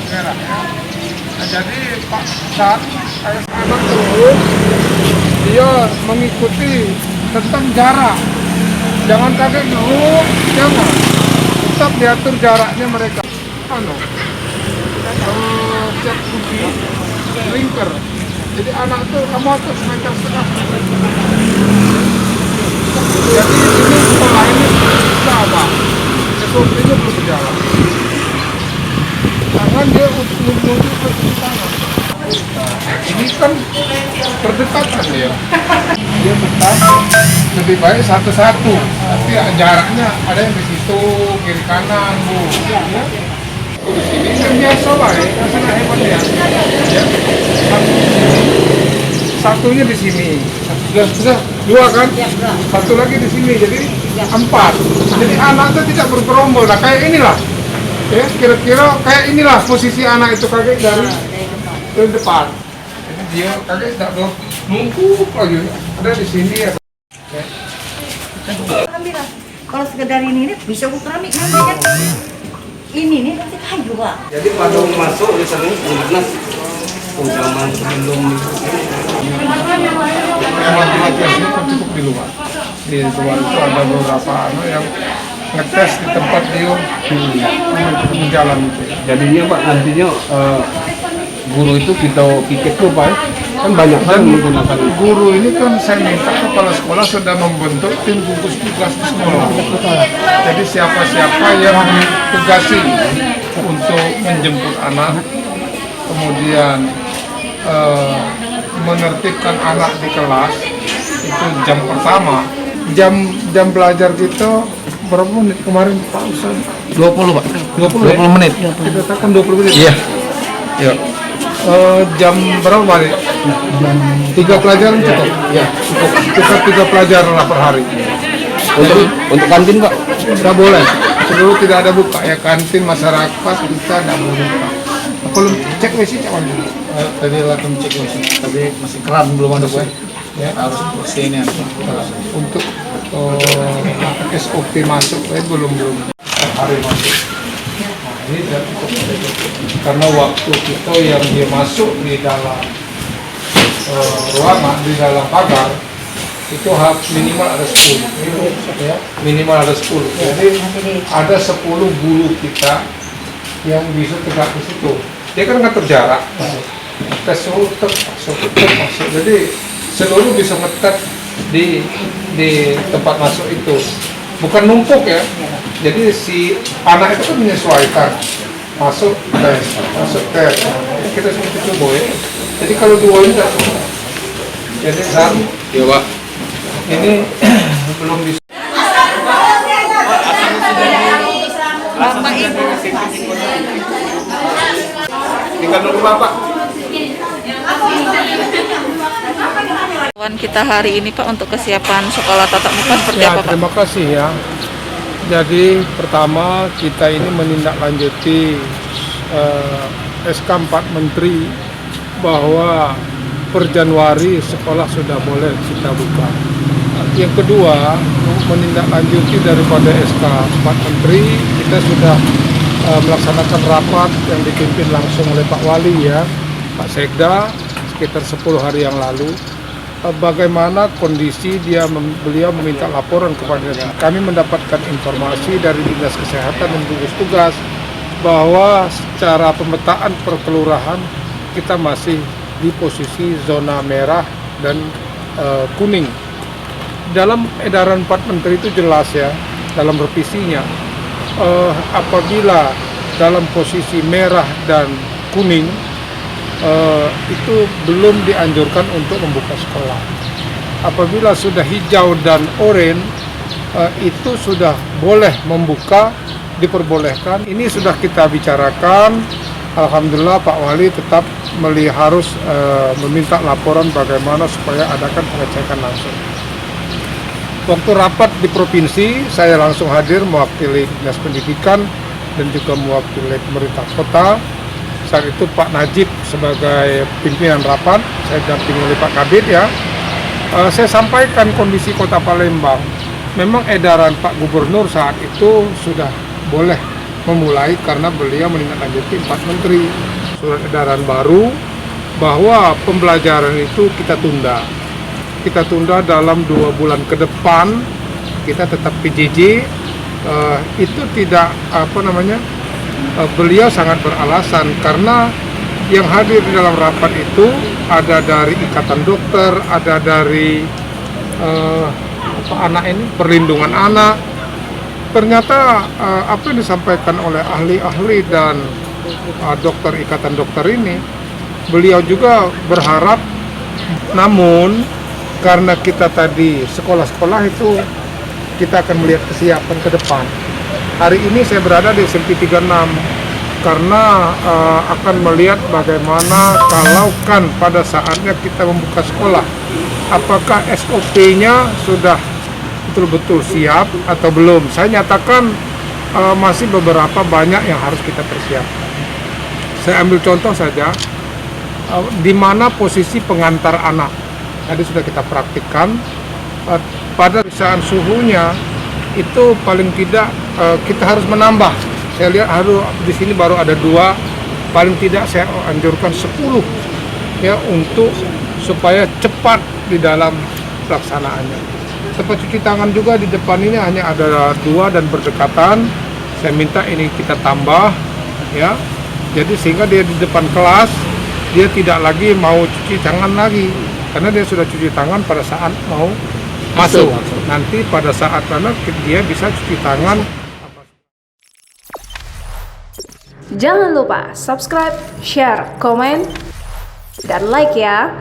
merah ya. Nah, jadi Pak saat anak turun, dia mengikuti tentang jarak. Jangan kaget dulu, jangan. Tetap diatur jaraknya mereka. Cek kunci, lingkar. Jadi anak tuh kamu tuh meter setengah. Jadi ini sekolah ini sama. SOP-nya belum berjalan. Tangan dia menuju ke tangan. Ini kan berdekatan dia. Dia tetap lebih baik satu-satu. Tapi jaraknya ada yang di situ kiri kanan bu. Ya. Di sini kan biasa lah ya. Sangat hebat ya. Ya. Satunya di sini. Sudah dua kan? Satu lagi di sini. Jadi 4. Jadi anaknya tidak bergerombol. Nah kayak inilah. Ya, kira-kira kayak inilah posisi anak itu kakek dari depan. Jadi dia kakek tidak nunggu lagi. Ada di sini ya. Alhamdulillah. Kalau sekedar ini bisa keramik nanti kan. Ini nih nanti kayu pak. Jadi pada masuk di sana Unas zaman sebelum Mati-matian ini kan cukup di luar. Di luar itu ada beberapa yang ngetes di tempat dia menjalan itu. jadinya Pak nantinya guru itu kita pikir tuh Pak kan banyak kan menggunakan Guru ini kan saya minta kepala sekolah sudah membentuk tim gugus tugas di sekolah. Jadi siapa-siapa yang ditugasi untuk menjemput anak, kemudian menertibkan anak di kelas itu jam pertama. Jam belajar kita berapa menit kemarin Pak Ustaz? 20 Pak. 20 menit. Kita katakan 20 menit. Iya. Iya. Jam berapa balik? 3 pelajaran cukup? Iya. Cukup. Kita 3 pelajaran lah per hari. Untuk kantin Pak. Tidak boleh. Seluruh tidak ada buka ya, kantin masyarakat kita tidak boleh buka. Belum cek WC cek dulu. Tadi lakukan cek tapi masih keram belum ada Pak. Ya. Harus bersihnya. Untuk SOP masuk belum hari masuk. Nah, ini tidak cukup. Karena waktu kita yang dia masuk di dalam ruangan, di dalam pagar itu minimal ada 10 ya, minimal ada 10. Jadi ada 10 guru kita yang bisa tegak di situ. Dia kan ngatur jarak. Tes masuk. Jadi seluruh bisa ngetet di tempat masuk itu, bukan numpuk ya. Jadi si anak itu kan menyesuaikan masuk tes. Kita seperti itu boy. Jadi kalau dua ini tidak cukup. Jadi saat Iya Pak. ini belum bisa. Bapak ibu. Tinggal nunggu bapak. Kita hari ini Pak untuk kesiapan sekolah tatap muka seperti Ya, apa Pak? terima kasih ya. Jadi pertama kita ini menindaklanjuti SK 4 Menteri bahwa per Januari sekolah sudah boleh kita buka. Yang kedua, menindaklanjuti daripada SK 4 Menteri, kita sudah melaksanakan rapat yang dipimpin langsung oleh Pak Wali ya, Pak Sekda sekitar 10 hari yang lalu. Bagaimana kondisi beliau meminta laporan kepada kami, mendapatkan informasi dari Dinas Kesehatan dan gugus tugas bahwa secara pemetaan per kelurahan kita masih di posisi zona merah dan kuning. Dalam edaran 4 Menteri itu jelas ya, dalam revisinya apabila dalam posisi merah dan kuning itu belum dianjurkan untuk membuka sekolah. Apabila sudah hijau dan oranye itu sudah boleh membuka, diperbolehkan. Ini sudah kita bicarakan. Alhamdulillah Pak Wali tetap harus meminta laporan bagaimana supaya adakan pengecekan langsung. Waktu rapat di provinsi, saya langsung hadir mewakili Dinas Pendidikan dan juga mewakili pemerintah kota. Saat itu Pak Najib sebagai pimpinan rapat, saya dampingi oleh Pak Kabid ya. Saya sampaikan kondisi Kota Palembang. Memang edaran Pak Gubernur saat itu sudah boleh memulai karena beliau menindaklanjuti 4 menteri. Surat edaran baru bahwa pembelajaran itu kita tunda. Kita tunda dalam 2 bulan ke depan, kita tetap PJJ. Itu tidak beliau sangat beralasan karena yang hadir di dalam rapat itu ada dari Ikatan Dokter, ada dari perlindungan anak. Ternyata apa yang disampaikan oleh ahli-ahli dan dokter Ikatan Dokter ini, beliau juga berharap, namun karena kita tadi sekolah-sekolah itu kita akan melihat kesiapan ke depan. Hari ini saya berada di SMP 36 karena akan melihat bagaimana kalaukan pada saatnya kita membuka sekolah, apakah SOP-nya sudah betul-betul siap atau belum. Saya nyatakan masih beberapa banyak yang harus kita persiapkan. Saya ambil contoh saja, di mana posisi pengantar anak. Tadi sudah kita praktikkan, pada pemeriksaan suhunya itu paling tidak kita harus menambah. Saya lihat di sini baru ada 2, paling tidak saya anjurkan 10 ya, untuk supaya cepat di dalam pelaksanaannya. Tempat cuci tangan juga di depan ini hanya ada 2 dan berdekatan. Saya minta ini kita tambah ya. Jadi sehingga dia di depan kelas dia tidak lagi mau cuci tangan lagi, karena dia sudah cuci tangan pada saat mau masuk. Nanti pada saat mana dia bisa cuci tangan. Jangan lupa subscribe, share, komen, dan like ya.